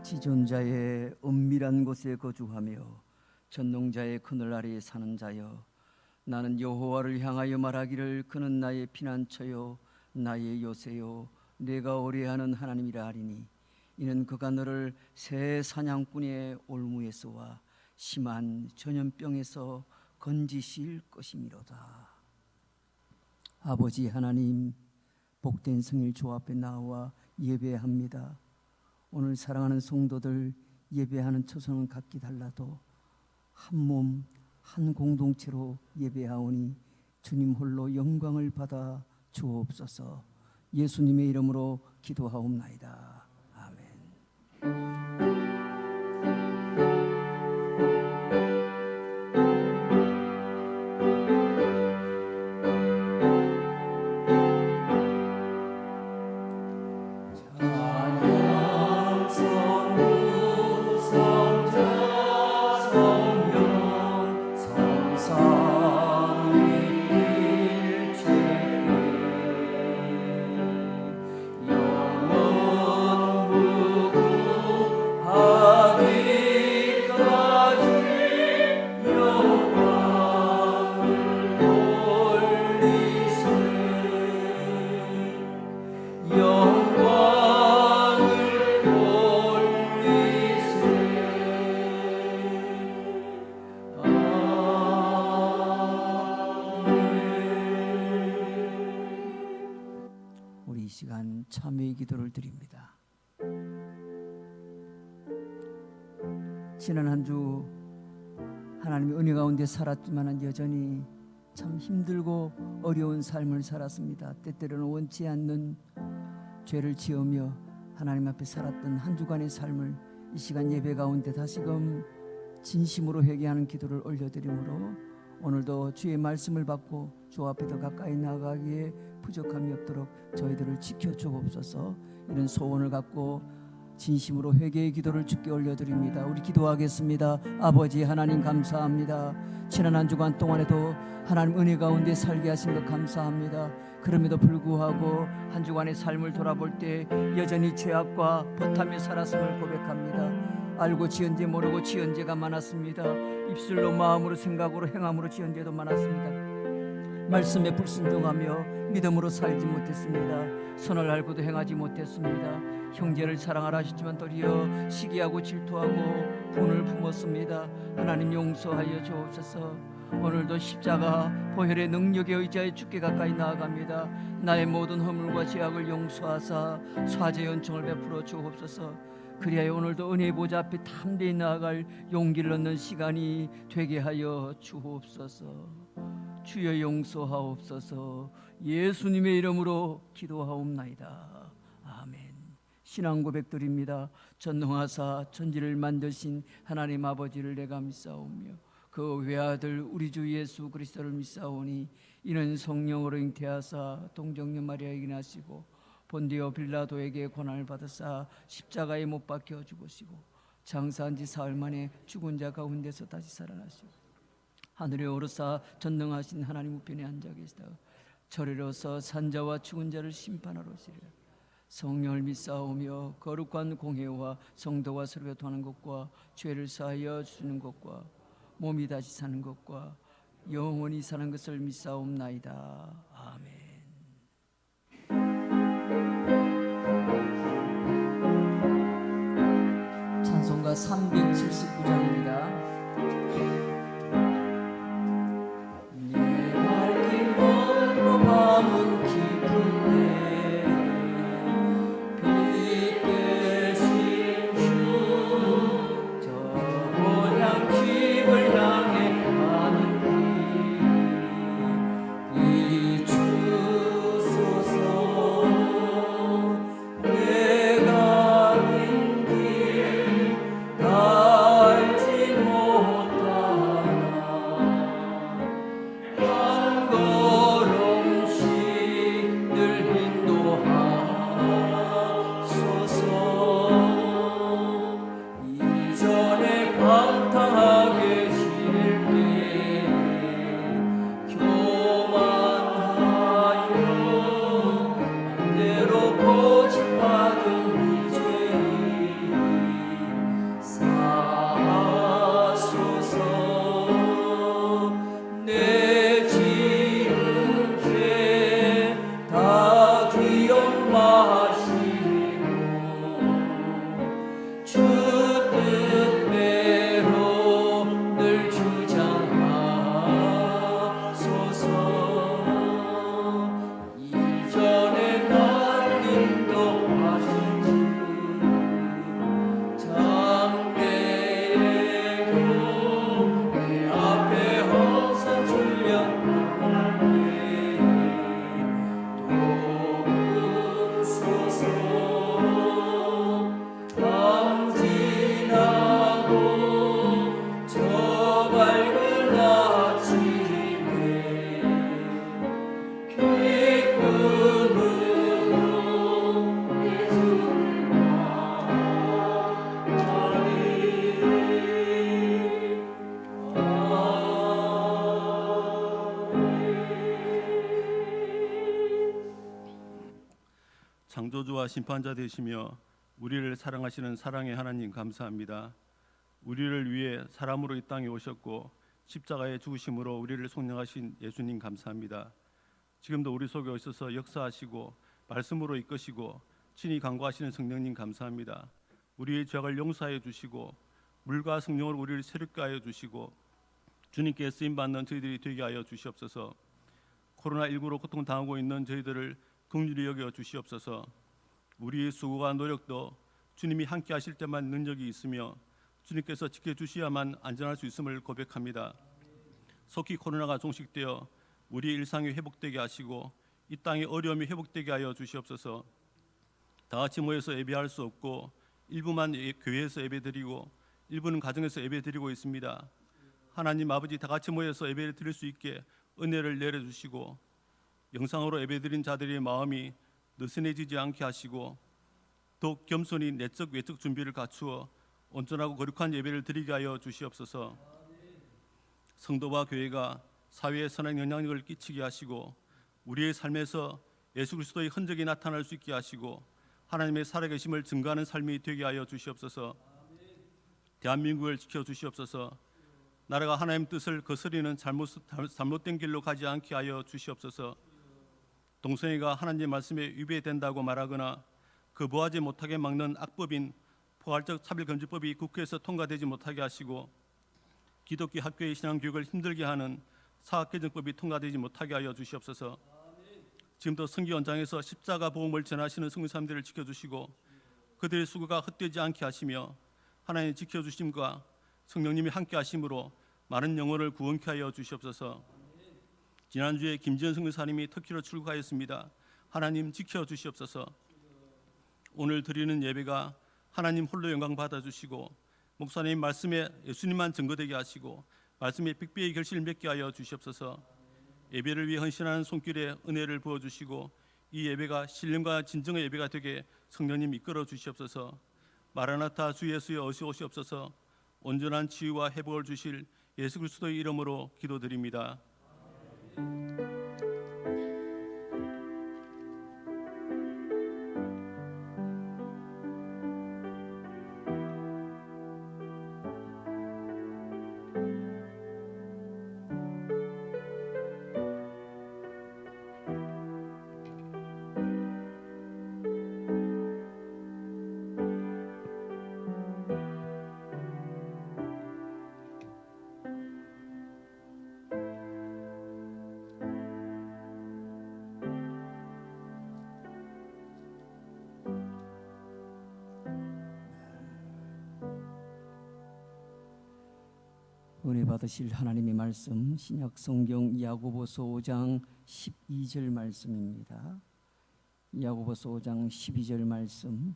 지존자의 은밀한 곳에 거주하며 전능자의 그늘 아래에 사는 자여, 나는 여호와를 향하여 말하기를 그는 나의 피난처요 나의 요새요 내가 의뢰하는 하나님이라 하리니, 이는 그가 너를 새 사냥꾼의 올무에서와 심한 전염병에서 건지실 것이미로다. 아버지 하나님, 복된 성일 주 앞에 나와 예배합니다. 오늘 사랑하는 성도들 예배하는 처소는 각기 달라도 한 몸, 한 공동체로 예배하오니 주님 홀로 영광을 받아 주옵소서. 예수님의 이름으로 기도하옵나이다. 아멘. 우리 이 시간 참회의 기도를 드립니다. 지난 한 주 하나님의 은혜 가운데 살았지만 여전히 참 힘들고 어려운 삶을 살았습니다. 때때로는 원치 않는 죄를 지으며 하나님 앞에 살았던 한 주간의 삶을 이 시간 예배 가운데 다시금 진심으로 회개하는 기도를 올려드리므로 오늘도 주의 말씀을 받고 주 앞에 더 가까이 나아가기에 부족함이 없도록 저희들을 지켜주옵소서. 이런 소원을 갖고 진심으로 회개의 기도를 주께 올려드립니다. 우리 기도하겠습니다. 아버지 하나님, 감사합니다. 지난 한 주간 동안에도 하나님 은혜 가운데 살게 하신 것 감사합니다. 그럼에도 불구하고 한 주간의 삶을 돌아볼 때 여전히 죄악과 버타며 살았음을 고백합니다. 알고 지은 죄 모르고 지은 죄가 많았습니다. 입술로 마음으로 생각으로 행함으로 지은 죄도 많았습니다. 말씀에 불순종하며 믿음으로 살지 못했습니다. 선을 알고도 행하지 못했습니다. 형제를 사랑하라 하셨지만 도리어 시기하고 질투하고 분을 품었습니다. 하나님 용서하여 주옵소서. 오늘도 십자가 보혈의 능력에 의지하여 주께 가까이 나아갑니다. 나의 모든 허물과 죄악을 용서하사 사죄 연총을 베풀어 주옵소서. 그리하여 오늘도 은혜의 보좌 앞에 담대히 나아갈 용기를 얻는 시간이 되게 하여 주옵소서. 주여 용서하옵소서. 예수님의 이름으로 기도하옵나이다. 아멘. 신앙 고백드립니다. 전능하사 천지를 만드신 하나님 아버지를 내가 믿사오며 그 외아들 우리 주 예수 그리스도를 믿사오니, 이는 성령으로 잉태하사 동정녀 마리아에게 나시고 본디오 빌라도에게 고난을 받으사 십자가에 못 박혀 죽으시고 장사한 지 사흘 만에 죽은 자 가운데서 다시 살아나시고 하늘에 오르사 전능하신 하나님 우편에 앉아 계시다 저리로서 산자와 죽은 자를 심판하러 오시리라. 성령을 믿사오며 거룩한 공회와 성도와 서로 교통하는 것과 죄를 사하여 주는 것과 몸이 다시 사는 것과 영원히 사는 것을 믿사옵나이다. 아멘. 찬송가 379장입니다. 밤은 깊은데 빛 대신 주 저 고향 집을 향해 가는 길 비추소서. 내가 긴 길 다 알지 창조주와 심판자 되시며 우리를 사랑하시는 사랑의 하나님 감사합니다. 우리를 위해 사람으로 이 땅에 오셨고 십자가의 죽으심으로 우리를 속량하신 예수님 감사합니다. 지금도 우리 속에 오셔서 역사하시고 말씀으로 이끄시고 친히 강구하시는 성령님 감사합니다. 우리의 죄악을 용서하여 주시고 물과 성령으로 우리를 새롭게 하여 주시고 주님께 쓰임받는 저희들이 되게 하여 주시옵소서. 코로나19로 고통당하고 있는 저희들을 긍휼히 여겨 주시옵소서. 우리의 수고와 노력도 주님이 함께 하실 때만 능력이 있으며 주님께서 지켜주셔야만 안전할 수 있음을 고백합니다. 속히 코로나가 종식되어 우리의 일상이 회복되게 하시고 이 땅의 어려움이 회복되게 하여 주시옵소서. 다 같이 모여서 예배할 수 없고 일부만 교회에서 예배드리고 일부는 가정에서 예배드리고 있습니다. 하나님 아버지, 다 같이 모여서 예배를 드릴 수 있게 은혜를 내려주시고 영상으로 예배드린 자들의 마음이 느슨해지지 않게 하시고 더욱 겸손히 내적 외적 준비를 갖추어 온전하고 거룩한 예배를 드리게 하여 주시옵소서. 성도와 교회가 사회에 선한 영향력을 끼치게 하시고 우리의 삶에서 예수 그리스도의 흔적이 나타날 수 있게 하시고 하나님의 살아계심을 증거하는 삶이 되게 하여 주시옵소서. 대한민국을 지켜주시옵소서. 나라가 하나님 뜻을 거스리는 잘못된 길로 가지 않게 하여 주시옵소서. 동성애가 하나님의 말씀에 위배된다고 말하거나 거부하지 못하게 막는 악법인 포괄적 차별금지법이 국회에서 통과되지 못하게 하시고 기독교 학교의 신앙교육을 힘들게 하는 사학개정법이 통과되지 못하게 하여 주시옵소서. 지금도 성교 현장에서 십자가 복음을 전하시는 성도님들을 지켜주시고 그들의 수고가 헛되지 않게 하시며 하나님의 지켜주심과 성령님이 함께 하심으로 많은 영혼을 구원케 하여 주시옵소서. 지난주에 김지현 선교사님이 터키로 출국하였습니다. 하나님 지켜주시옵소서. 오늘 드리는 예배가 하나님 홀로 영광 받아주시고 목사님 말씀에 예수님만 증거되게 하시고 말씀에 빅비의 결실을 맺게 하여 주시옵소서. 예배를 위해 헌신하는 손길에 은혜를 부어주시고 이 예배가 신령과 진정의 예배가 되게 성령님 이끌어 주시옵소서. 마라나타 주 예수여 어서 오시옵소서. 온전한 치유와 회복을 주실 예수 그리스도의 이름으로 기도드립니다. 은혜 받으실 하나님의 말씀 신약 성경 야고보서 5장 12절 말씀입니다. 야고보서 5장 12절 말씀.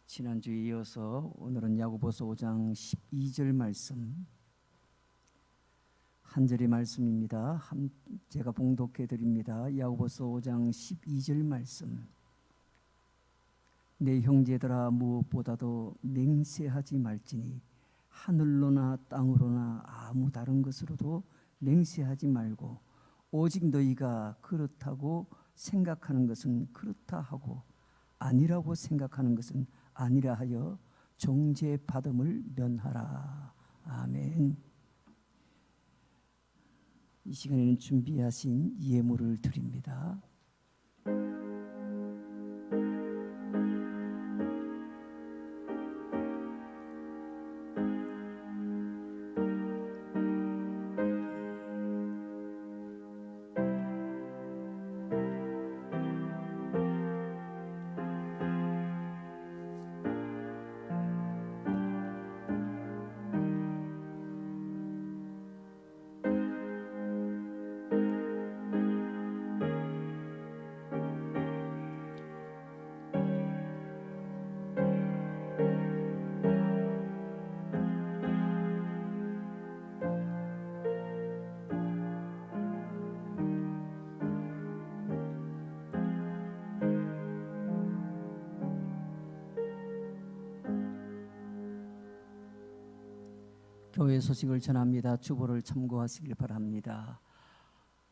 지난주에 이어서 오늘은 야고보서 5장 12절 말씀 한 절의 말씀입니다. 제가 봉독해 드립니다. 야고보서 5장 12절 말씀. 내 형제들아 무엇보다도 맹세하지 말지니 하늘로나 땅으로나 아무 다른 것으로도 맹세하지 말고 오직 너희가 그렇다고 생각하는 것은 그렇다 하고 아니라고 생각하는 것은 아니라 하여 정죄받음을 면하라. 아멘. 이 시간에는 준비하신 예물을 드립니다. 교회 소식을 전합니다. 주보를 참고하시길 바랍니다.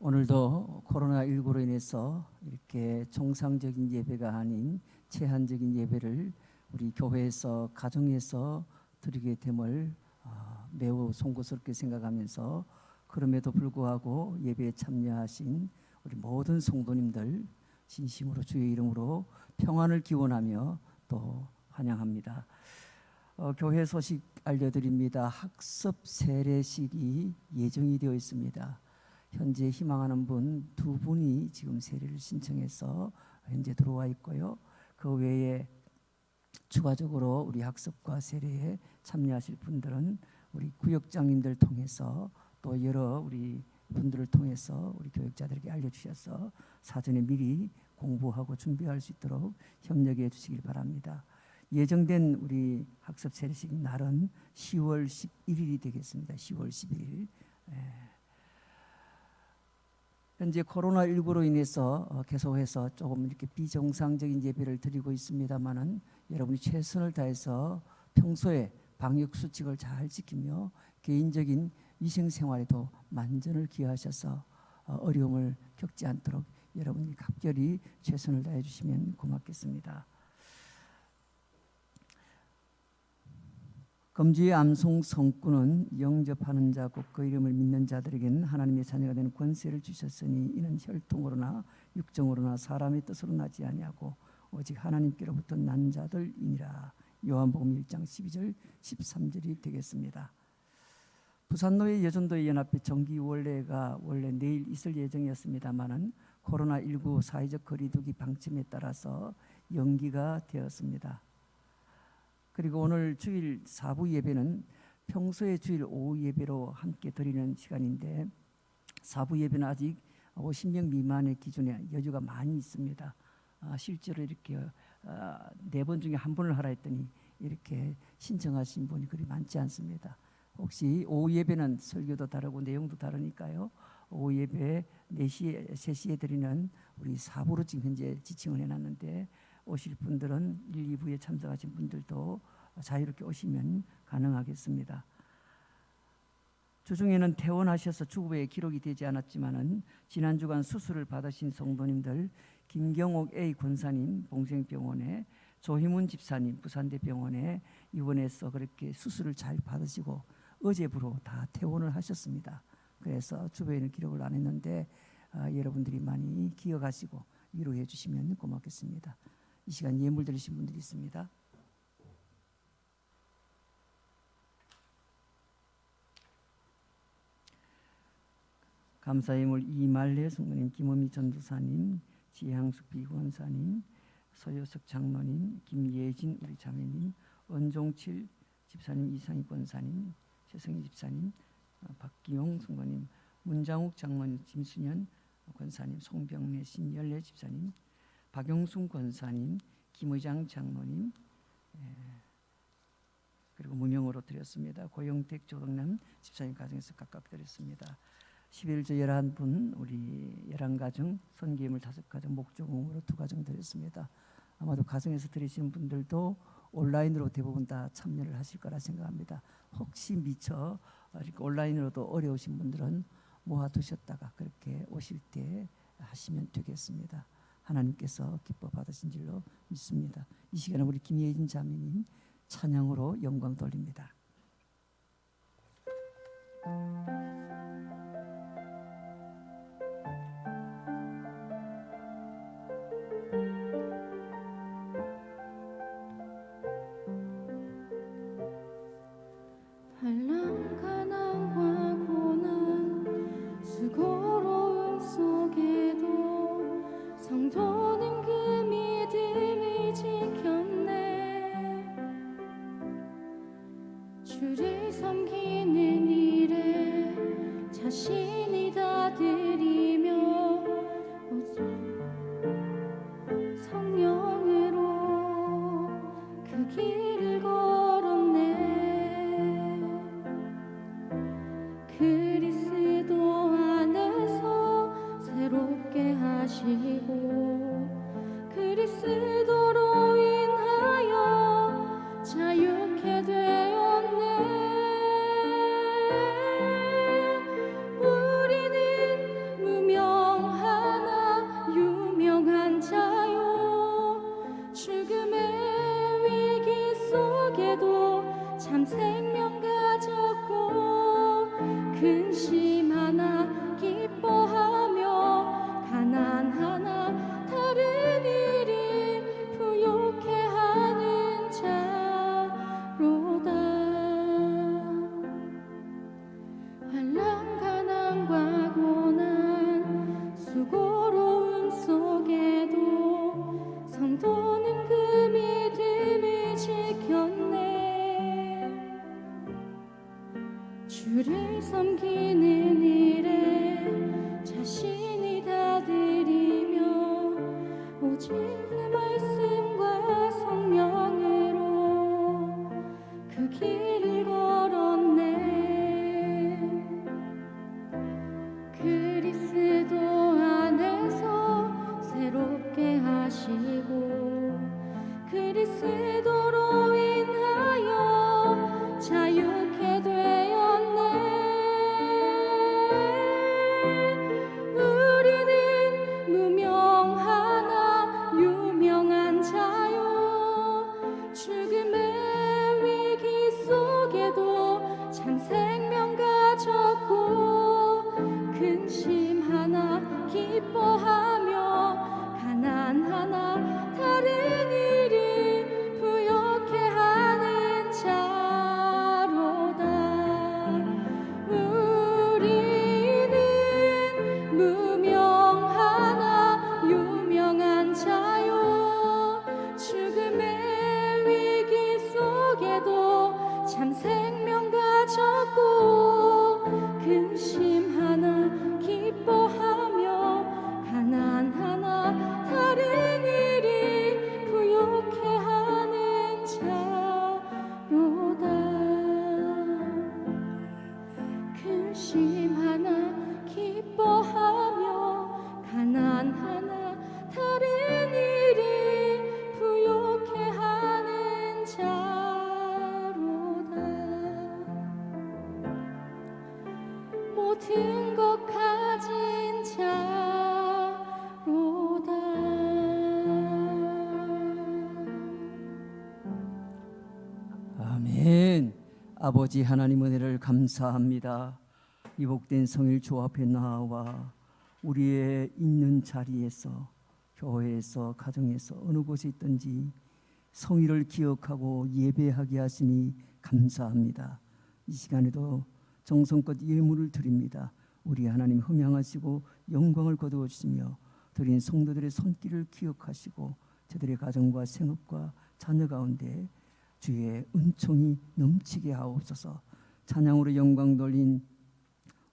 오늘도 코로나19로 인해서 이렇게 정상적인 예배가 아닌 제한적인 예배를 우리 교회에서 가정에서 드리게 됨을 매우 송구스럽게 생각하면서, 그럼에도 불구하고 예배에 참여하신 우리 모든 성도님들 진심으로 주의 이름으로 평안을 기원하며 또 환영합니다. 교회 소식 알려드립니다. 학습 세례식이 예정이 되어 있습니다. 현재 희망하는 분 2분이 지금 세례를 신청해서 현재 들어와 있고요. 그 외에 추가적으로 우리 학습과 세례에 참여하실 분들은 우리 구역장님들 통해서 또 여러 우리 분들을 통해서 우리 교육자들에게 알려주셔서 사전에 미리 공부하고 준비할 수 있도록 협력해 주시길 바랍니다. 예정된 우리 학습 세례식 날은 10월 11일이 되겠습니다. 10월 11일. 현재 코로나19로 인해서 계속해서 조금 이렇게 비정상적인 예배를 드리고 있습니다만은, 여러분이 최선을 다해서 평소에 방역 수칙을 잘 지키며 개인적인 위생생활에도 만전을 기하셔서 어려움을 겪지 않도록 여러분이 각별히 최선을 다해 주시면 고맙겠습니다. 금주의 암송 성구는 영접하는 자 곧 그 이름을 믿는 자들에게는 하나님의 자녀가 되는 권세를 주셨으니 이는 혈통으로나 육정으로나 사람의 뜻으로 나지 아니하고 오직 하나님께로부터 난 자들이니라. 요한복음 1장 12절 13절이 되겠습니다. 부산노예 여전도의 연합회 정기원례가 원래 내일 있을 예정이었습니다만은 코로나19 사회적 거리두기 방침에 따라서 연기가 되었습니다. 그리고 오늘 주일 4부 예배는 평소의 주일 오후 예배로 함께 드리는 시간인데, 4부 예배는 아직 50명 미만의 기준에 여유가 많이 있습니다. 실제로 이렇게 4번 중에 1번을 하라 했더니 이렇게 신청하신 분이 그리 많지 않습니다. 혹시 오후 예배는 설교도 다르고 내용도 다르니까요, 오후 예배 4시에 3시에 드리는 우리 4부로 지금 현재 지칭을 해놨는데, 오실 분들은 1, 2부에 참석하신 분들도 자유롭게 오시면 가능하겠습니다. 주중에는 퇴원하셔서 주부에 기록이 되지 않았지만은 지난 주간 수술을 받으신 성도님들, 김경옥 A 권사님 봉생병원에, 조희문 집사님 부산대병원에 입원해서 그렇게 수술을 잘 받으시고 어제부로 다 퇴원을 하셨습니다. 그래서 주변에는 기록을 안 했는데 여러분들이 많이 기억하시고 위로해 주시면 고맙겠습니다. 이 시간 예물 드리신 분들이 있습니다. 감사예물 이말레 성모님, 김어미 전도사님, 지향숙 비권사님, 서효석 장로님, 김예진 우리 자매님, 은종칠 집사님, 이상희 권사님, 최성희 집사님, 박기용 성모님, 문장욱 장로님, 김순현 권사님, 송병래 신열래 집사님, 박영순 권사님, 김의장 장로님, 그리고 무명으로 드렸습니다. 고영택 조덕남 집사님 가정에서 각각 드렸습니다. 11조 11분 우리 11가정, 선기예물 5가정, 목조공으로 2가정 드렸습니다. 아마도 가정에서 드리시는 분들도 온라인으로 대부분 다 참여를 하실 거라 생각합니다. 혹시 미처 이렇게 온라인으로도 어려우신 분들은 모아두셨다가 그렇게 오실 때 하시면 되겠습니다. 하나님께서 기뻐 받으신 줄로 믿습니다. 이 시간에 우리 김예진 자매님 찬양으로 영광 돌립니다. 한란가난과 고난 수고로움 속에도 성도는 그 믿음을 지켰네. 주를 섬기는 일에 자신이 다 드리며 성령으로 그 길을 걸었네. 그리스도 안에서 새롭게 하시고 그리스도로 인하여 자유케 되었네. 우리는 무명 무명하나 유명한 자요 죽음의 위기 속에도 참 생명 가졌고 근심하나 기뻐하며 가난하나 다른 일이 부욕해 하는 자로다 우리는 무명하나 유명한 자요 죽음의 위기 속에도 참 생명 가졌고 근심하나 기뻐하며 가난하나 다른 일이 부욕해 하는 자로다 근심하나 기뻐하며 가난하나 다른 일이 부욕해 하는 자로다 모든 것 가진 자로다 아멘. 아버지 하나님 은혜를 감사합니다. 이 복된 성일 주 앞에 나와 우리의 있는 자리에서 교회에서 가정에서 어느 곳에 있든지 성일을 기억하고 예배하게 하시니 감사합니다. 이 시간에도 정성껏 예물을 드립니다. 우리 하나님 흠양하시고 영광을 거두어 주시며 드린 성도들의 손길을 기억하시고 저들의 가정과 생업과 자녀 가운데 주의 은총이 넘치게 하옵소서. 찬양으로 영광 돌린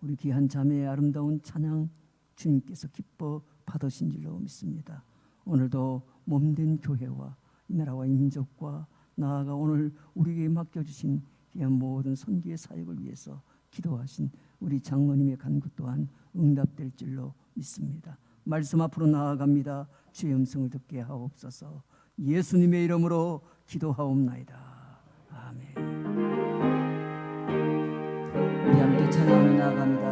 우리 귀한 자매의 아름다운 찬양 주님께서 기뻐 받으신 줄로 믿습니다. 오늘도 몸된 교회와 이 나라와 이 민족과 나아가 오늘 우리에게 맡겨주신 귀한 모든 선교의 사역을 위해서 기도하신 우리 장로님의 간구 또한 응답될 줄로 믿습니다. 말씀 앞으로 나아갑니다. 주의 음성을 듣게 하옵소서. 예수님의 이름으로 기도하옵나이다. 아멘. 우리 함께 찬양하며 나아갑니다.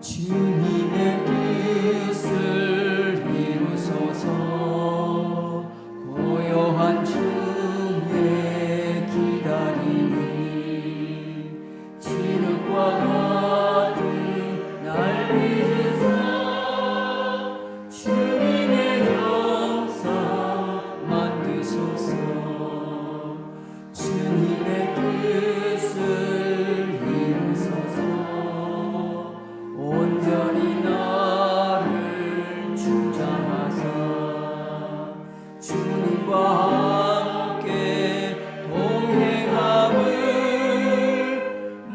주님의 뜻을 이루소서. 고요한 중에 기다리니 진흙과 같은 날 빚으사 주님의 형상 만드소서. 주님의 뜻을 이루소서. 온전히 나를 주장하사 주님과 함께 동행함을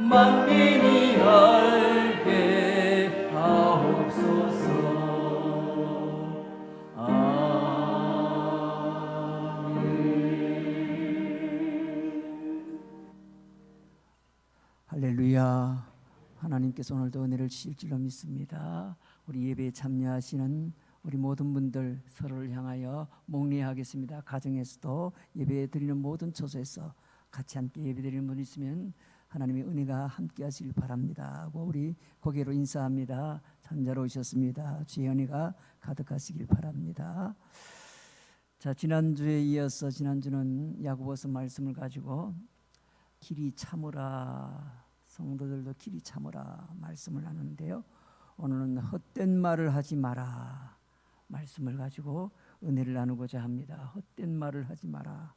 만민이 알게 하옵소서. 아멘. 할렐루야. 하나님께서 오늘도 은혜를 주실 줄로 믿습니다. 우리 예배에 참여하시는 우리 모든 분들 서로를 향하여 몽례하겠습니다. 가정에서도 예배 드리는 모든 처소에서 같이 함께 예배 드리는 분 있으면 하나님의 은혜가 함께 하시길 바랍니다 하고 우리 고개로 인사합니다. 참자로 오셨습니다. 주의 은혜가 가득하시길 바랍니다. 자, 지난주에 이어서 지난주는 야고보서 말씀을 가지고 길이 참으라, 성도들도 길이 참으라 말씀을 하는데요. 오늘은 헛된 말을 하지 마라 말씀을 가지고 은혜를 나누고자 합니다. 헛된 말을 하지 마라.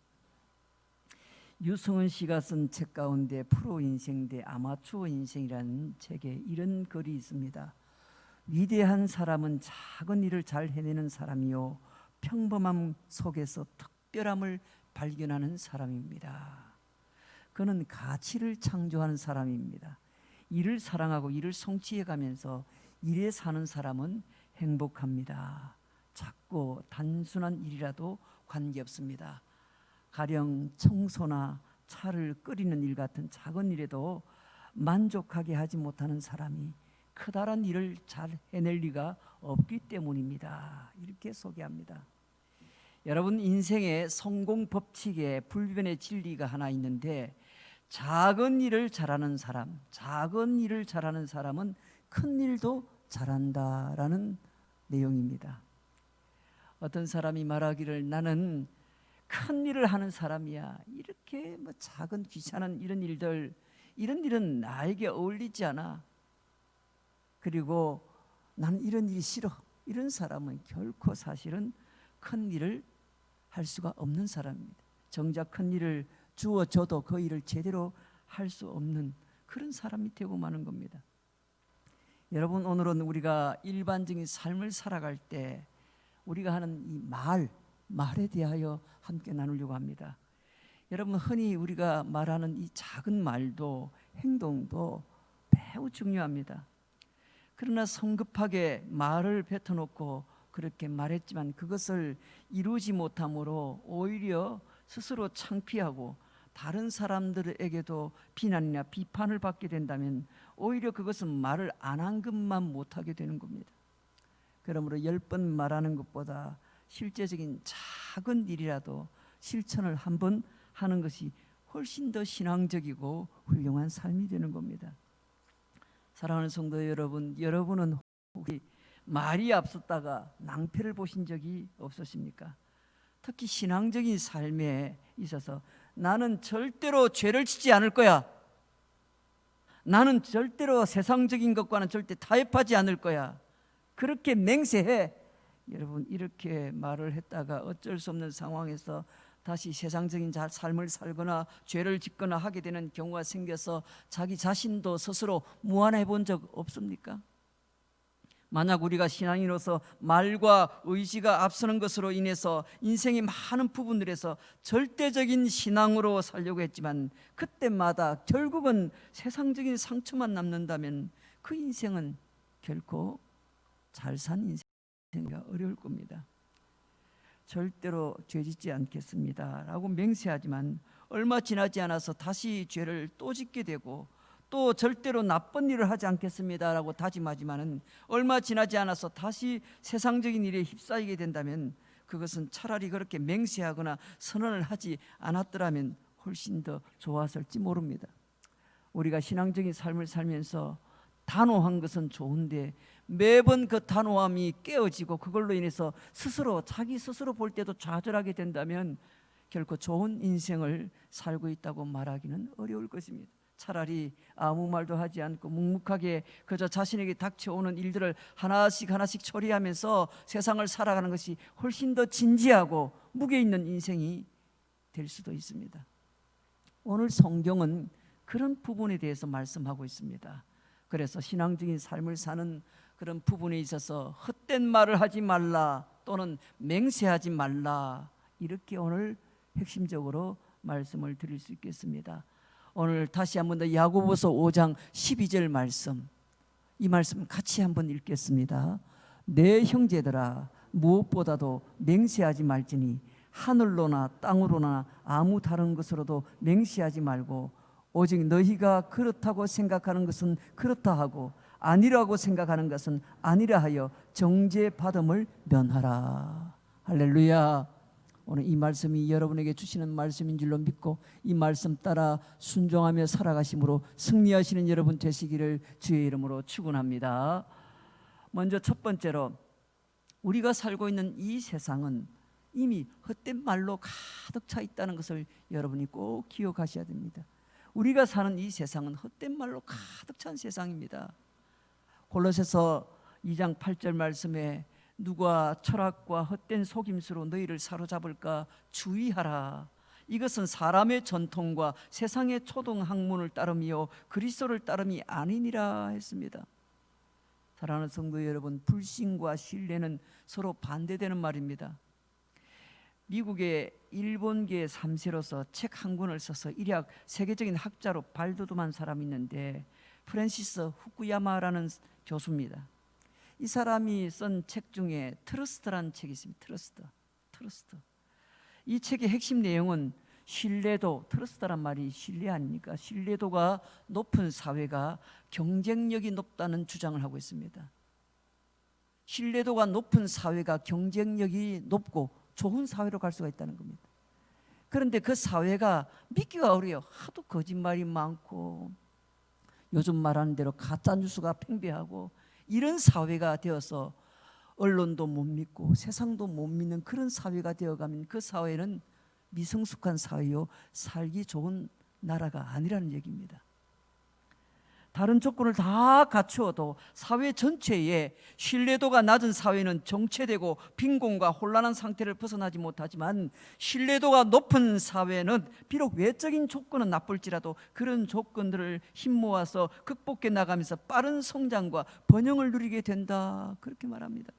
유승은 씨가 쓴 책 가운데 프로 인생 대 아마추어 인생이라는 책에 이런 글이 있습니다. 위대한 사람은 작은 일을 잘 해내는 사람이요 평범함 속에서 특별함을 발견하는 사람입니다. 그는 가치를 창조하는 사람입니다. 일을 사랑하고 일을 성취해 가면서 일에 사는 사람은 행복합니다. 작고 단순한 일이라도 관계없습니다. 가령 청소나 차를 끓이는 일 같은 작은 일에도 만족하게 하지 못하는 사람이 커다란 일을 잘 해낼 리가 없기 때문입니다. 이렇게 소개합니다. 여러분, 인생의 성공 법칙에 불변의 진리가 하나 있는데 작은 일을 잘하는 사람, 작은 일을 잘하는 사람은 큰 일도 잘한다라는 내용입니다. 어떤 사람이 말하기를 나는 큰 일을 하는 사람이야. 이렇게 뭐 작은 귀찮은 이런 일은 나에게 어울리지 않아. 그리고 나는 이런 일이 싫어. 이런 사람은 결코 사실은 큰 일을 할 수가 없는 사람입니다. 정작 큰 일을 주어져도 그 일을 제대로 할 수 없는 그런 사람이 되고 마는 겁니다. 여러분, 오늘은 우리가 일반적인 삶을 살아갈 때 우리가 하는 이 말에 대하여 함께 나누려고 합니다. 여러분, 흔히 우리가 말하는 이 작은 말도 행동도 매우 중요합니다. 그러나 성급하게 말을 뱉어놓고 그렇게 말했지만 그것을 이루지 못함으로 오히려 스스로 창피하고 다른 사람들에게도 비난이나 비판을 받게 된다면 오히려 그것은 말을 안 한 것만 못하게 되는 겁니다. 그러므로 10번 말하는 것보다 실제적인 작은 일이라도 실천을 한번 하는 것이 훨씬 더 신앙적이고 훌륭한 삶이 되는 겁니다. 사랑하는 성도 여러분, 여러분은 혹시 말이 앞섰다가 낭패를 보신 적이 없으십니까? 특히 신앙적인 삶에 있어서 나는 절대로 죄를 짓지 않을 거야. 나는 절대로 세상적인 것과는 절대 타협하지 않을 거야. 그렇게 맹세해. 여러분, 이렇게 말을 했다가 어쩔 수 없는 상황에서 다시 세상적인 삶을 살거나 죄를 짓거나 하게 되는 경우가 생겨서 자기 자신도 스스로 무안해 본 적 없습니까? 만약 우리가 신앙인으로서 말과 의지가 앞서는 것으로 인해서 인생의 많은 부분들에서 절대적인 신앙으로 살려고 했지만 그때마다 결국은 세상적인 상처만 남는다면 그 인생은 결코 잘 산 인생이가 어려울 겁니다. 절대로 죄 짓지 않겠습니다 라고 맹세하지만 얼마 지나지 않아서 다시 죄를 또 짓게 되고 또 절대로 나쁜 일을 하지 않겠습니다 라고 다짐하지만은 얼마 지나지 않아서 다시 세상적인 일에 휩싸이게 된다면 그것은 차라리 그렇게 맹세하거나 선언을 하지 않았더라면 훨씬 더 좋았을지 모릅니다. 우리가 신앙적인 삶을 살면서 단호한 것은 좋은데 매번 그 단호함이 깨어지고 그걸로 인해서 자기 스스로 볼 때도 좌절하게 된다면 결코 좋은 인생을 살고 있다고 말하기는 어려울 것입니다. 차라리 아무 말도 하지 않고 묵묵하게 그저 자신에게 닥쳐오는 일들을 하나씩 처리하면서 세상을 살아가는 것이 훨씬 더 진지하고 무게 있는 인생이 될 수도 있습니다. 오늘 성경은 그런 부분에 대해서 말씀하고 있습니다. 그래서 신앙적인 삶을 사는 그런 부분에 있어서 헛된 말을 하지 말라 또는 맹세하지 말라, 이렇게 오늘 핵심적으로 말씀을 드릴 수 있겠습니다. 오늘 다시 한번 더 야고보서 5장 12절 말씀, 이 말씀 같이 한번 읽겠습니다. 내 형제들아, 무엇보다도 맹세하지 말지니 하늘로나 땅으로나 아무 다른 것으로도 맹세하지 말고 오직 너희가 그렇다고 생각하는 것은 그렇다 하고 아니라고 생각하는 것은 아니라 하여 정죄받음을 면하라. 할렐루야. 오늘 이 말씀이 여러분에게 주시는 말씀인 줄로 믿고 이 말씀 따라 순종하며 살아가심으로 승리하시는 여러분 되시기를 주의 이름으로 축원합니다. 먼저 첫 번째로, 우리가 살고 있는 이 세상은 이미 헛된 말로 가득 차 있다는 것을 여러분이 꼭 기억하셔야 됩니다. 우리가 사는 이 세상은 헛된 말로 가득 찬 세상입니다. 골로새서 2장 8절 말씀에 누가 철학과 헛된 속임수로 너희를 사로잡을까 주의하라. 이것은 사람의 전통과 세상의 초등 학문을 따름이요 그리스도를 따름이 아니니라 했습니다. 사랑하는 성도 여러분, 불신과 신뢰는 서로 반대되는 말입니다. 미국의 일본계 3세로서 책 한 권을 써서 일약 세계적인 학자로 발돋움한 사람이 있는데 프랜시스 후쿠야마라는 교수입니다. 이 사람이 쓴 책 중에 트러스트라는 책이 있습니다. 트러스트. 이 책의 핵심 내용은 신뢰도, 트러스트란 말이 신뢰 아닙니까? 신뢰도가 높은 사회가 경쟁력이 높다는 주장을 하고 있습니다. 신뢰도가 높은 사회가 경쟁력이 높고 좋은 사회로 갈 수가 있다는 겁니다. 그런데 그 사회가 믿기가 어려요. 하도 거짓말이 많고 요즘 말하는 대로 가짜 뉴스가 팽배하고 이런 사회가 되어서 언론도 못 믿고 세상도 못 믿는 그런 사회가 되어가면 그 사회는 미성숙한 사회요, 살기 좋은 나라가 아니라는 얘기입니다. 다른 조건을 다 갖추어도 사회 전체에 신뢰도가 낮은 사회는 정체되고 빈곤과 혼란한 상태를 벗어나지 못하지만, 신뢰도가 높은 사회는 비록 외적인 조건은 나쁠지라도 그런 조건들을 힘 모아서 극복해 나가면서 빠른 성장과 번영을 누리게 된다, 그렇게 말합니다.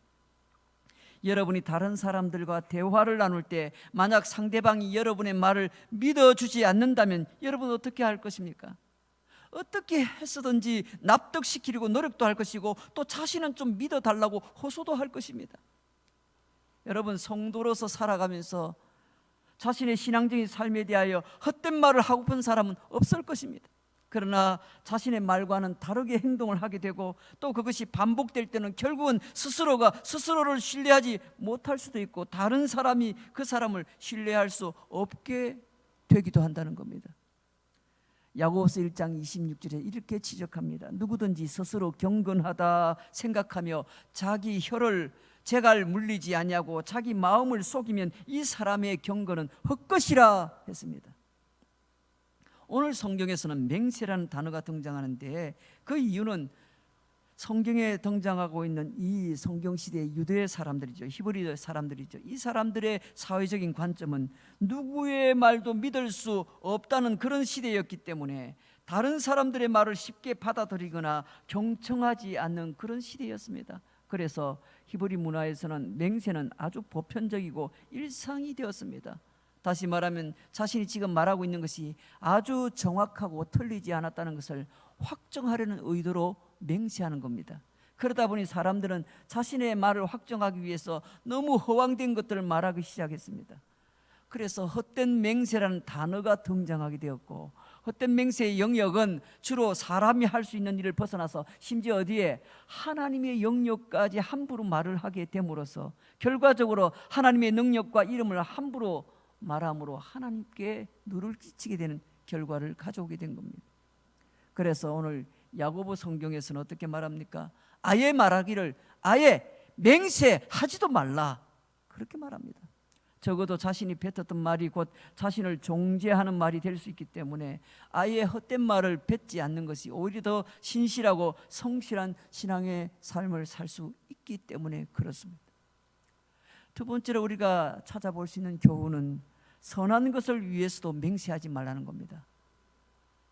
여러분이 다른 사람들과 대화를 나눌 때 만약 상대방이 여러분의 말을 믿어주지 않는다면 여러분 어떻게 할 것입니까? 어떻게 했었든지 납득시키려고 노력도 할 것이고 또 자신은 좀 믿어달라고 호소도 할 것입니다. 여러분, 성도로서 살아가면서 자신의 신앙적인 삶에 대하여 헛된 말을 하고픈 사람은 없을 것입니다. 그러나 자신의 말과는 다르게 행동을 하게 되고 또 그것이 반복될 때는 결국은 스스로가 스스로를 신뢰하지 못할 수도 있고 다른 사람이 그 사람을 신뢰할 수 없게 되기도 한다는 겁니다. 야고보서 1장 26절에 이렇게 지적합니다. 누구든지 스스로 경건하다 생각하며 자기 혀를 재갈 물리지 아니하고 자기 마음을 속이면 이 사람의 경건은 헛것이라 했습니다. 오늘 성경에서는 맹세라는 단어가 등장하는데 그 이유는 성경에 등장하고 있는 이 성경시대의 유대 사람들이죠. 히브리 사람들이죠. 이 사람들의 사회적인 관점은 누구의 말도 믿을 수 없다는 그런 시대였기 때문에 다른 사람들의 말을 쉽게 받아들이거나 경청하지 않는 그런 시대였습니다. 그래서 히브리 문화에서는 맹세는 아주 보편적이고 일상이 되었습니다. 다시 말하면 자신이 지금 말하고 있는 것이 아주 정확하고 틀리지 않았다는 것을 확정하려는 의도로 맹세하는 겁니다. 그러다 보니 사람들은 자신의 말을 확정하기 위해서 너무 허황된 것들을 말하기 시작했습니다. 그래서 헛된 맹세라는 단어가 등장하게 되었고, 헛된 맹세의 영역은 주로 사람이 할 수 있는 일을 벗어나서 심지어 어디에 하나님의 영역까지 함부로 말을 하게 됨으로써 결과적으로 하나님의 능력과 이름을 함부로 말함으로 하나님께 누를 끼치게 되는 결과를 가져오게 된 겁니다. 그래서 오늘 야고보 성경에서는 어떻게 말합니까? 아예 말하기를 아예 맹세하지도 말라, 그렇게 말합니다. 적어도 자신이 뱉었던 말이 곧 자신을 종죄하는 말이 될 수 있기 때문에 아예 헛된 말을 뱉지 않는 것이 오히려 더 신실하고 성실한 신앙의 삶을 살 수 있기 때문에 그렇습니다. 두 번째로 우리가 찾아볼 수 있는 교훈은 선한 것을 위해서도 맹세하지 말라는 겁니다.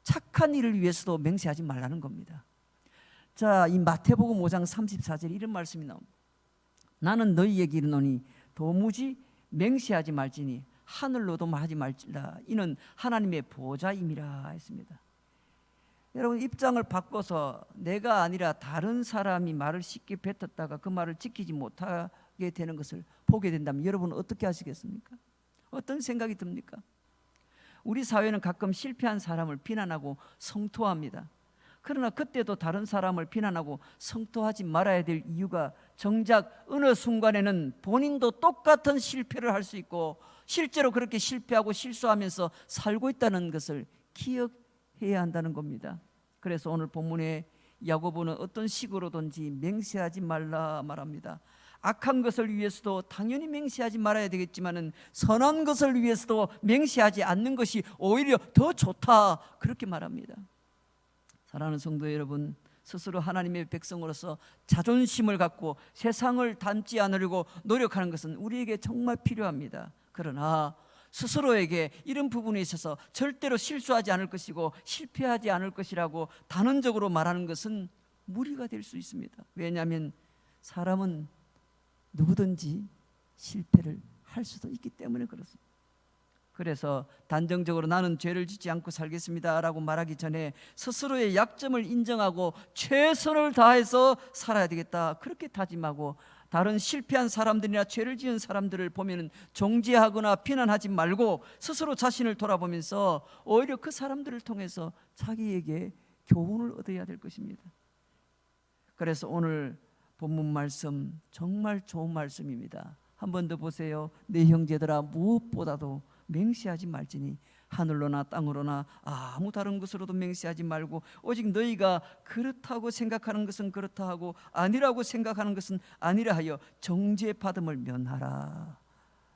착한 일을 위해서도 맹세하지 말라는 겁니다. 자, 이 마태복음 5장 34절에 이런 말씀이 나옵니다. 나는 너희에게 이르노니 도무지 맹세하지 말지니 하늘로도 말하지 말지라 이는 하나님의 보좌임이라 했습니다. 여러분, 입장을 바꿔서 내가 아니라 다른 사람이 말을 쉽게 뱉었다가 그 말을 지키지 못하게 되는 것을 보게 된다면 여러분은 어떻게 하시겠습니까? 어떤 생각이 듭니까? 우리 사회는 가끔 실패한 사람을 비난하고 성토합니다. 그러나 그때도 다른 사람을 비난하고 성토하지 말아야 될 이유가 정작 어느 순간에는 본인도 똑같은 실패를 할 수 있고 실제로 그렇게 실패하고 실수하면서 살고 있다는 것을 기억해야 한다는 겁니다. 그래서 오늘 본문에 야고보는 어떤 식으로든지 맹세하지 말라 말합니다. 악한 것을 위해서도 당연히 맹세하지 말아야 되겠지만은 선한 것을 위해서도 맹세하지 않는 것이 오히려 더 좋다, 그렇게 말합니다. 사랑하는 성도 여러분, 스스로 하나님의 백성으로서 자존심을 갖고 세상을 닮지 않으려고 노력하는 것은 우리에게 정말 필요합니다. 그러나 스스로에게 이런 부분에 있어서 절대로 실수하지 않을 것이고 실패하지 않을 것이라고 단언적으로 말하는 것은 무리가 될 수 있습니다. 왜냐하면 사람은 누구든지 실패를 할 수도 있기 때문에 그렇습니다. 그래서 단정적으로 나는 죄를 짓지 않고 살겠습니다 라고 말하기 전에 스스로의 약점을 인정하고 최선을 다해서 살아야 되겠다, 그렇게 다짐하고 다른 실패한 사람들이나 죄를 지은 사람들을 보면 정죄하거나 비난하지 말고 스스로 자신을 돌아보면서 오히려 그 사람들을 통해서 자기에게 교훈을 얻어야 될 것입니다. 그래서 오늘 본문 말씀 정말 좋은 말씀입니다. 한 번 더 보세요. 내 형제들아, 무엇보다도 맹세하지 말지니 하늘로나 땅으로나 아무 다른 것으로도 맹세하지 말고 오직 너희가 그렇다고 생각하는 것은 그렇다 하고 아니라고 생각하는 것은 아니라 하여 정죄받음을 면하라.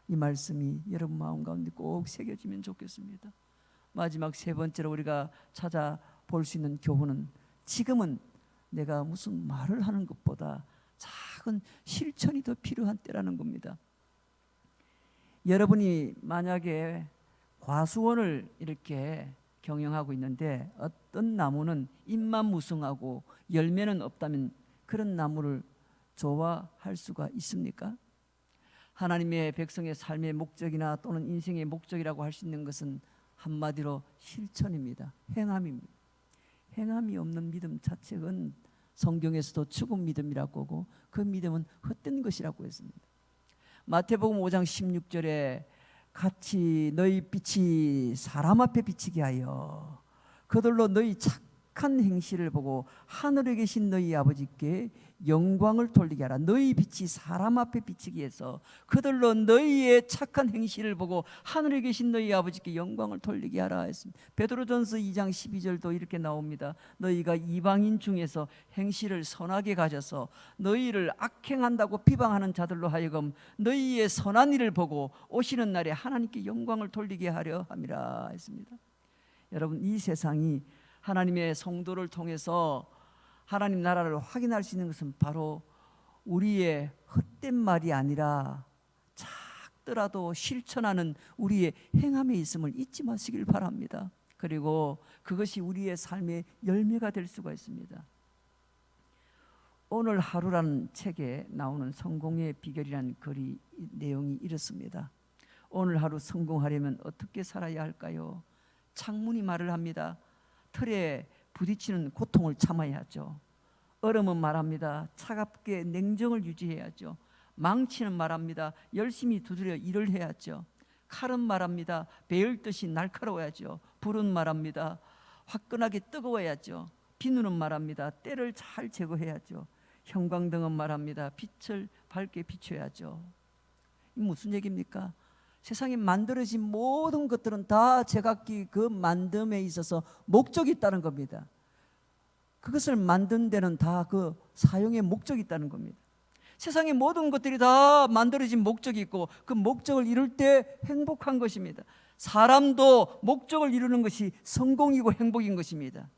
이 말씀이 여러분 마음 가운데 꼭 새겨지면 좋겠습니다. 마지막 세 번째로 우리가 찾아볼 수 있는 교훈은 지금은 내가 무슨 말을 하는 것보다 작은 실천이 더 필요한 때라는 겁니다. 여러분이 만약에 과수원을 이렇게 경영하고 있는데 어떤 나무는 잎만 무성하고 열매는 없다면 그런 나무를 좋아할 수가 있습니까? 하나님의 백성의 삶의 목적이나 또는 인생의 목적이라고 할 수 있는 것은 한마디로 실천입니다. 행함입니다. 행함이 없는 믿음 자체는 성경에서도 죽은 믿음이라고 하고 그 믿음은 헛된 것이라고 했습니다. 마태복음 5장 16절에 같이 너희 빛이 사람 앞에 비치게 하여 그들로 너희 착한 행실을 보고 하늘에 계신 너희 아버지께 영광을 돌리게 하라. 너희 빛이 사람 앞에 비치게 해서 그들로 너희의 착한 행실을 보고 하늘에 계신 너희 아버지께 영광을 돌리게 하라 했습니다. 베드로전서 2장 12절도 이렇게 나옵니다. 너희가 이방인 중에서 행실을 선하게 가져서 너희를 악행한다고 비방하는 자들로 하여금 너희의 선한 일을 보고 오시는 날에 하나님께 영광을 돌리게 하려 함이라 했습니다. 여러분, 이 세상이 하나님의 성도를 통해서 하나님 나라를 확인할 수 있는 것은 바로 우리의 헛된 말이 아니라 작더라도 실천하는 우리의 행함에 있음을 잊지 마시길 바랍니다. 그리고 그것이 우리의 삶의 열매가 될 수가 있습니다. 오늘 하루라는 책에 나오는 성공의 비결이라는 글이 내용이 이렇습니다. 오늘 하루 성공하려면 어떻게 살아야 할까요? 창문이 말을 합니다. 틀에 부딪히는 고통을 참아야죠. 얼음은 말합니다. 차갑게 냉정을 유지해야죠. 망치는 말합니다. 열심히 두드려 일을 해야죠. 칼은 말합니다. 베을 듯이 날카로워야죠. 불은 말합니다. 화끈하게 뜨거워야죠. 비누는 말합니다. 때를 잘 제거해야죠. 형광등은 말합니다. 빛을 밝게 비춰야죠. 이 무슨 얘기입니까? 세상에 만들어진 모든 것들은 다 제각기 그 만듦에 있어서 목적이 있다는 겁니다. 그것을 만든 데는 다 그 사용의 목적이 있다는 겁니다. 세상의 모든 것들이 다 만들어진 목적이 있고 그 목적을 이룰 때 행복한 것입니다. 사람도 목적을 이루는 것이 성공이고 행복인 것입니다.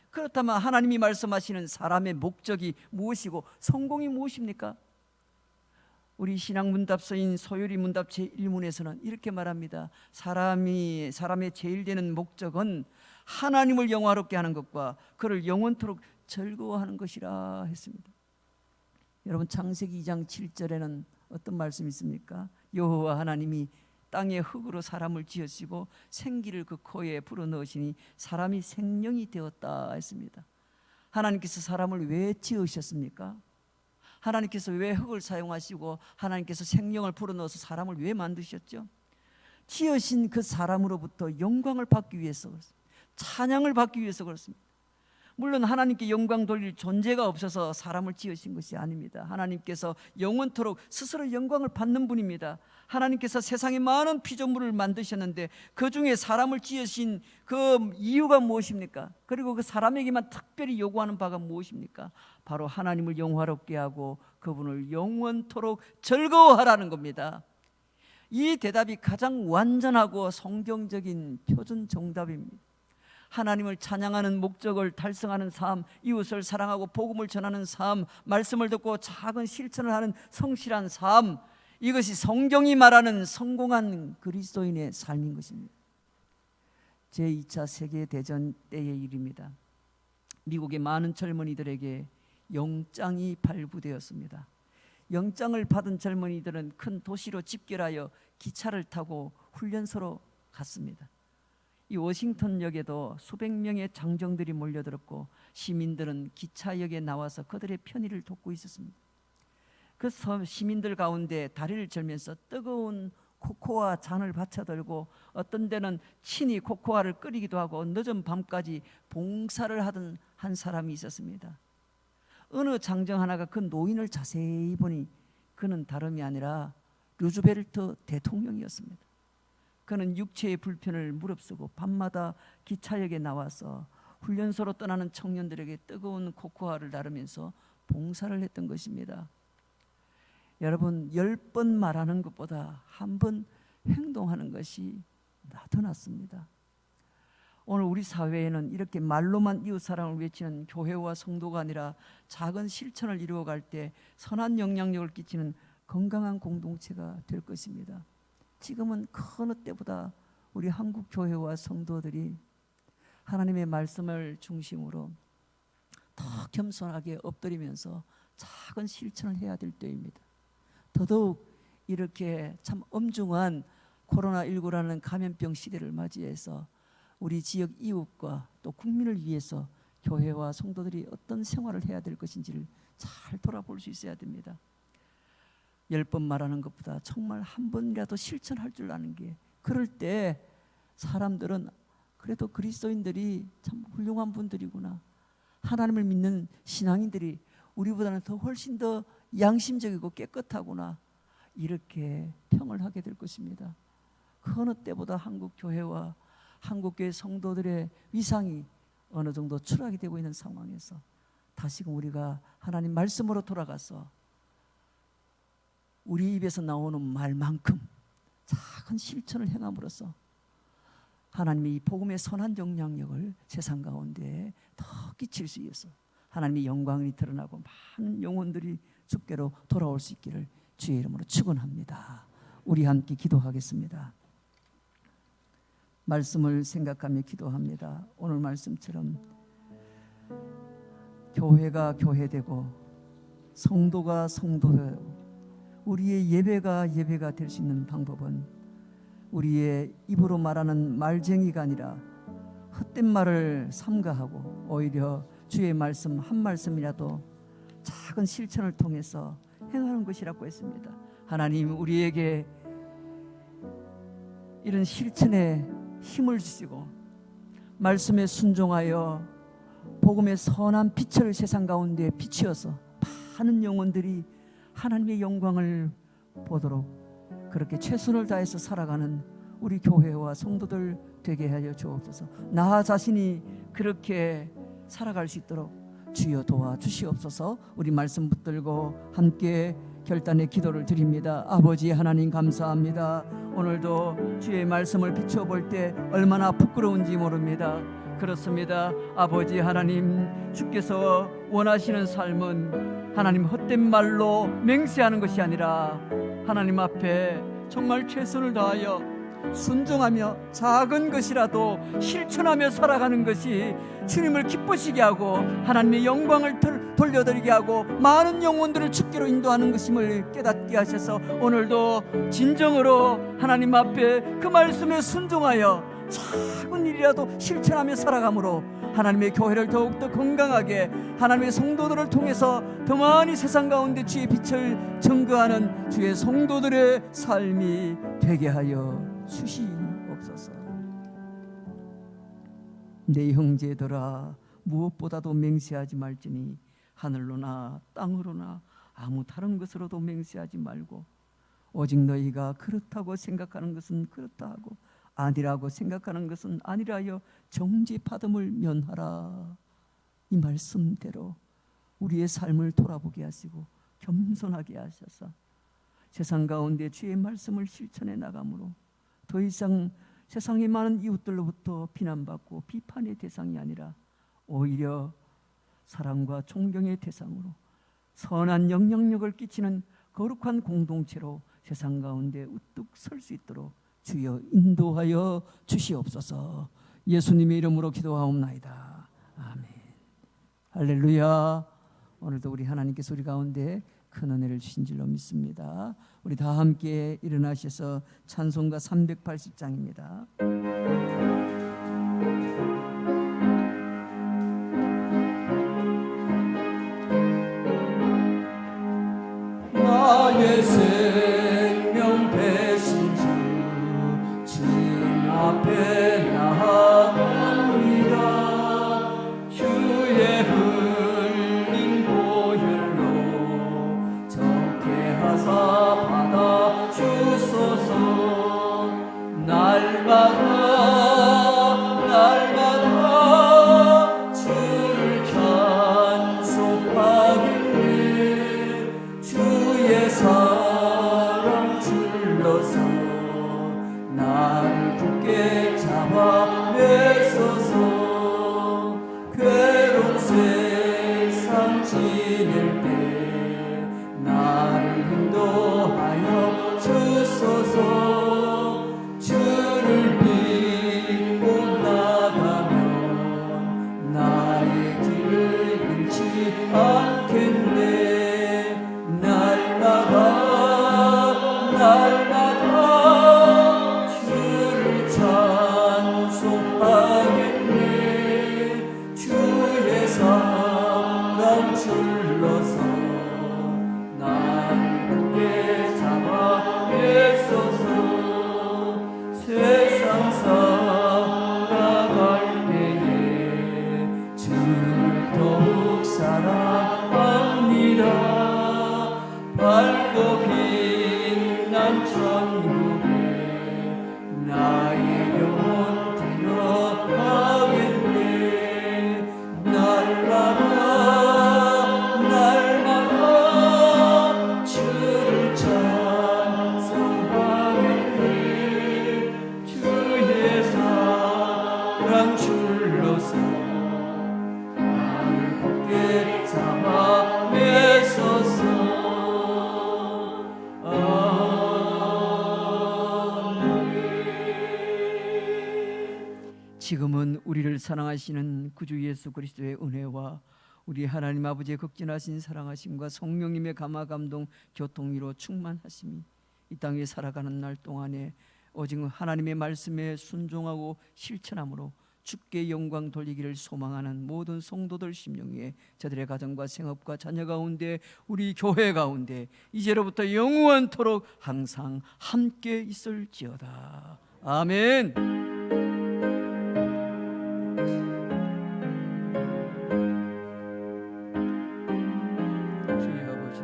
그렇다면 하나님이 말씀하시는 사람의 목적이 무엇이고 성공이 무엇입니까? 우리 신앙 문답서인 소요리 문답 제1문에서는 이렇게 말합니다. 사람의 제일 되는 목적은 하나님을 영화롭게 하는 것과 그를 영원토록 즐거워하는 것이라 했습니다. 여러분, 창세기 2장 7절에는 어떤 말씀이 있습니까? 여호와 하나님이 땅의 흙으로 사람을 지으시고 생기를 그 코에 불어넣으시니 사람이 생명이 되었다 했습니다. 하나님께서 사람을 왜 지으셨습니까? 하나님께서 왜 흙을 사용하시고 하나님께서 생명을 불어넣어서 사람을 왜 만드셨죠? 지으신 그 사람으로부터 영광을 받기 위해서 그렇습니다. 찬양을 받기 위해서 그렇습니다. 물론 하나님께 영광 돌릴 존재가 없어서 사람을 지으신 것이 아닙니다. 하나님께서 영원토록 스스로 영광을 받는 분입니다. 하나님께서 세상에 많은 피조물을 만드셨는데 그 중에 사람을 지으신 그 이유가 무엇입니까? 그리고 그 사람에게만 특별히 요구하는 바가 무엇입니까? 바로 하나님을 영화롭게 하고 그분을 영원토록 즐거워하라는 겁니다. 이 대답이 가장 완전하고 성경적인 표준 정답입니다. 하나님을 찬양하는 목적을 달성하는 삶, 이웃을 사랑하고 복음을 전하는 삶, 말씀을 듣고 작은 실천을 하는 성실한 삶, 이것이 성경이 말하는 성공한 그리스도인의 삶인 것입니다. 제2차 세계대전 때의 일입니다. 미국의 많은 젊은이들에게 영장이 발부되었습니다. 영장을 받은 젊은이들은 큰 도시로 집결하여 기차를 타고 훈련소로 갔습니다. 이 워싱턴역에도 수백 명의 장정들이 몰려들었고 시민들은 기차역에 나와서 그들의 편의를 돕고 있었습니다. 그 시민들 가운데 다리를 절면서 뜨거운 코코아 잔을 받쳐들고 어떤 데는 친히 코코아를 끓이기도 하고 늦은 밤까지 봉사를 하던 한 사람이 있었습니다. 어느 장정 하나가 그 노인을 자세히 보니 그는 다름이 아니라 루즈벨트 대통령이었습니다. 그는 육체의 불편을 무릅쓰고 밤마다 기차역에 나와서 훈련소로 떠나는 청년들에게 뜨거운 코코아를 나르면서 봉사를 했던 것입니다. 여러분, 10번 말하는 것보다 한 번 행동하는 것이 더 낫습니다. 오늘 우리 사회에는 이렇게 말로만 이웃사랑을 외치는 교회와 성도가 아니라 작은 실천을 이루어갈 때 선한 영향력을 끼치는 건강한 공동체가 될 것입니다. 지금은 그 어느 때보다 우리 한국 교회와 성도들이 하나님의 말씀을 중심으로 더 겸손하게 엎드리면서 작은 실천을 해야 될 때입니다. 더더욱 이렇게 참 엄중한 코로나19라는 감염병 시대를 맞이해서 우리 지역 이웃과 또 국민을 위해서 교회와 성도들이 어떤 생활을 해야 될 것인지를 잘 돌아볼 수 있어야 됩니다. 10번 말하는 것보다 정말 한 번이라도 실천할 줄 아는 게, 그럴 때 사람들은 그래도 그리스도인들이 참 훌륭한 분들이구나, 하나님을 믿는 신앙인들이 우리보다는 더 훨씬 더 양심적이고 깨끗하구나, 이렇게 평을 하게 될 것입니다. 그 어느 때보다 한국 교회와 한국교회 성도들의 위상이 어느 정도 추락이 되고 있는 상황에서 다시금 우리가 하나님 말씀으로 돌아가서 우리 입에서 나오는 말만큼 작은 실천을 행함으로써 하나님이 이 복음의 선한 영향력을 세상 가운데 더 끼칠 수 있어서 하나님의 영광이 드러나고 많은 영혼들이 주께로 돌아올 수 있기를 주의 이름으로 축원합니다. 우리 함께 기도하겠습니다. 말씀을 생각하며 기도합니다. 오늘 말씀처럼 교회가 교회되고 성도가 성도되고 우리의 예배가 될 수 있는 방법은 우리의 입으로 말하는 말쟁이가 아니라 헛된 말을 삼가하고 오히려 주의 말씀 한 말씀이라도 작은 실천을 통해서 행하는 것이라고 했습니다. 하나님, 우리에게 이런 실천에 힘을 주시고 말씀에 순종하여 복음의 선한 빛을 세상 가운데 비추어서 많은 영혼들이 하나님의 영광을 보도록 그렇게 최선을 다해서 살아가는 우리 교회와 성도들 되게 하여 주옵소서. 나 자신이 그렇게 살아갈 수 있도록 주여 도와주시옵소서. 우리 말씀 붙들고 함께 결단의 기도를 드립니다. 아버지 하나님, 감사합니다. 오늘도 주의 말씀을 비춰볼 때 얼마나 부끄러운지 모릅니다. 그렇습니다. 아버지 하나님, 주께서 원하시는 삶은 하나님 헛된 말로 맹세하는 것이 아니라 하나님 앞에 정말 최선을 다하여 순종하며 작은 것이라도 실천하며 살아가는 것이 주님을 기쁘시게 하고 하나님의 영광을 돌려드리게 하고 많은 영혼들을 주께로 인도하는 것임을 깨닫게 하셔서 오늘도 진정으로 하나님 앞에 그 말씀에 순종하여 작은 일이라도 실천하며 살아감으로 하나님의 교회를 더욱더 건강하게 하나님의 성도들을 통해서 더 많이 세상 가운데 주의 빛을 증거하는 주의 성도들의 삶이 되게 하여 주시옵소서. 내 형제들아, 무엇보다도 맹세하지 말지니 하늘로나 땅으로나 아무 다른 것으로도 맹세하지 말고 오직 너희가 그렇다고 생각하는 것은 그렇다 하고 아니라고 생각하는 것은 아니라 하여 정죄받음을 면하라. 이 말씀대로 우리의 삶을 돌아보게 하시고 겸손하게 하셔서 세상 가운데 주의 말씀을 실천해 나감으로 더 이상 세상의 많은 이웃들로부터 비난받고 비판의 대상이 아니라 오히려 사랑과 존경의 대상으로 선한 영향력을 끼치는 거룩한 공동체로 세상 가운데 우뚝 설 수 있도록 주여 인도하여 주시옵소서. 예수님의 이름으로 기도하옵나이다. 아멘. 할렐루야. 오늘도 우리 하나님께서 우리 가운데 큰 은혜를 주신 줄로 믿습니다. 우리 다 함께 일어나셔서 찬송가 380장입니다. 나의 생명 되신 주 앞에 나아가리라. 주의 흘린 보혈로 정케 하사 받아 주소서. 날 지낼 때 나를 인도하여 주소서. 주를 믿고 나가면 나의 길을 잃지 않겠네. 날마다 주를 찬송하겠네. 주의 사랑 줄러서 나를 굳게 잡아 애써서 세상 살아갈 때에 주를 더욱 사랑합니다. 밝고 빛난 천국에 나의 영혼 들어가겠네. 날마다 주를 찬송하겠네. 주의 사랑 줄러서 나를 굳게 잡아 애써서. 지금은 우리를 사랑하시는 구주 예수 그리스도의 은혜와 우리 하나님 아버지의 극진하신 사랑하심과 성령님의 감화 감동 교통위로 충만하심이 이 땅에 살아가는 날 동안에 오직 하나님의 말씀에 순종하고 실천함으로 주께 영광 돌리기를 소망하는 모든 성도들 심령에 저들의 가정과 생업과 자녀 가운데 우리 교회 가운데 이제로부터 영원토록 항상 함께 있을지어다. 아멘. 주의 아버지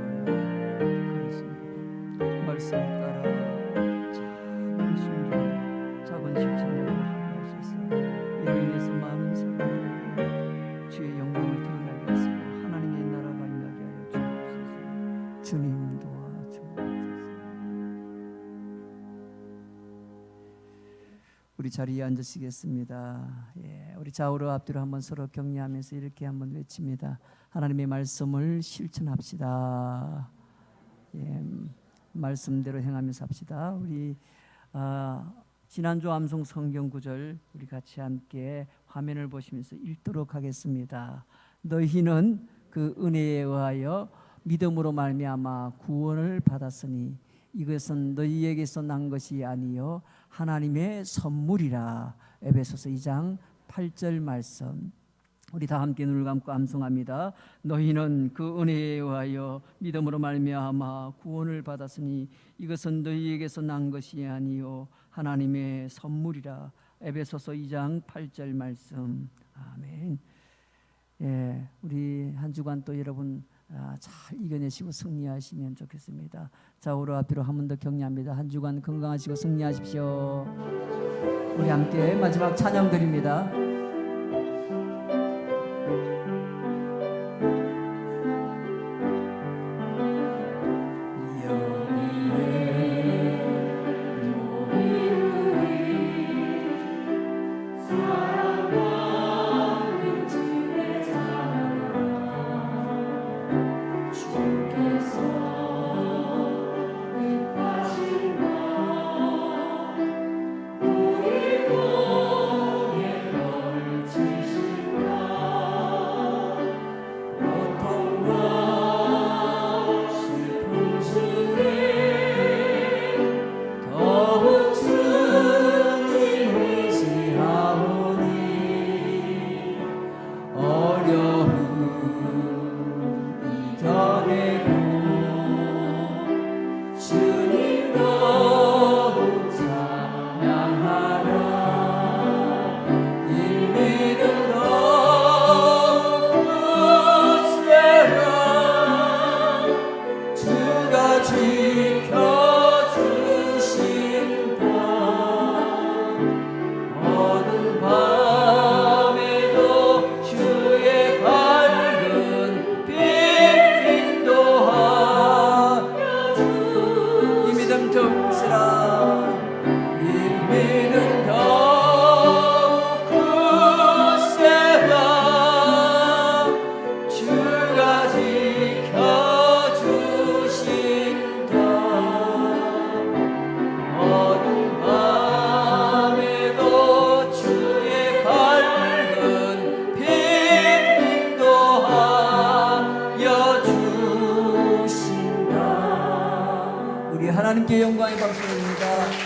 그렇습니다. 말씀 따라 작은 순종 작은 실천으로 하옵소서. 이로 인해서 많은 사람들이 주의 영광을 드러나게 하시고 하나님의 나라가 임하게 하여 주옵소서. 주님 도와주옵소서. 우리 자리에 앉으시겠습니다. 예, 우리 좌우로 앞뒤로 한번 서로 격려하면서 이렇게 한번 외칩니다. 하나님의 말씀을 실천합시다. 예, 말씀대로 행하면서 합시다. 우리 지난주 암송 성경 구절 우리 같이 함께 화면을 보시면서 읽도록 하겠습니다. 너희는 그 은혜에 의하여 믿음으로 말미암아 구원을 받았으니 이것은 너희에게서 난 것이 아니요 하나님의 선물이라. 에베소서 2장 8절 말씀 우리 다 함께 눈을 감고 암송합니다. 너희는 그 은혜에 의하여 믿음으로 말미암아 구원을 받았으니 이것은 너희에게서 난 것이 아니요 하나님의 선물이라. 에베소서 2장 8절 말씀. 아멘. 예, 우리 한 주간 또 여러분 잘 이겨내시고 승리하시면 좋겠습니다. 좌우로 앞뒤로 한 번 더 격려합니다. 한 주간 건강하시고 승리하십시오. 우리 함께 마지막 찬양 드립니다. 주께서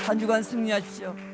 한 주간 승리하십시오.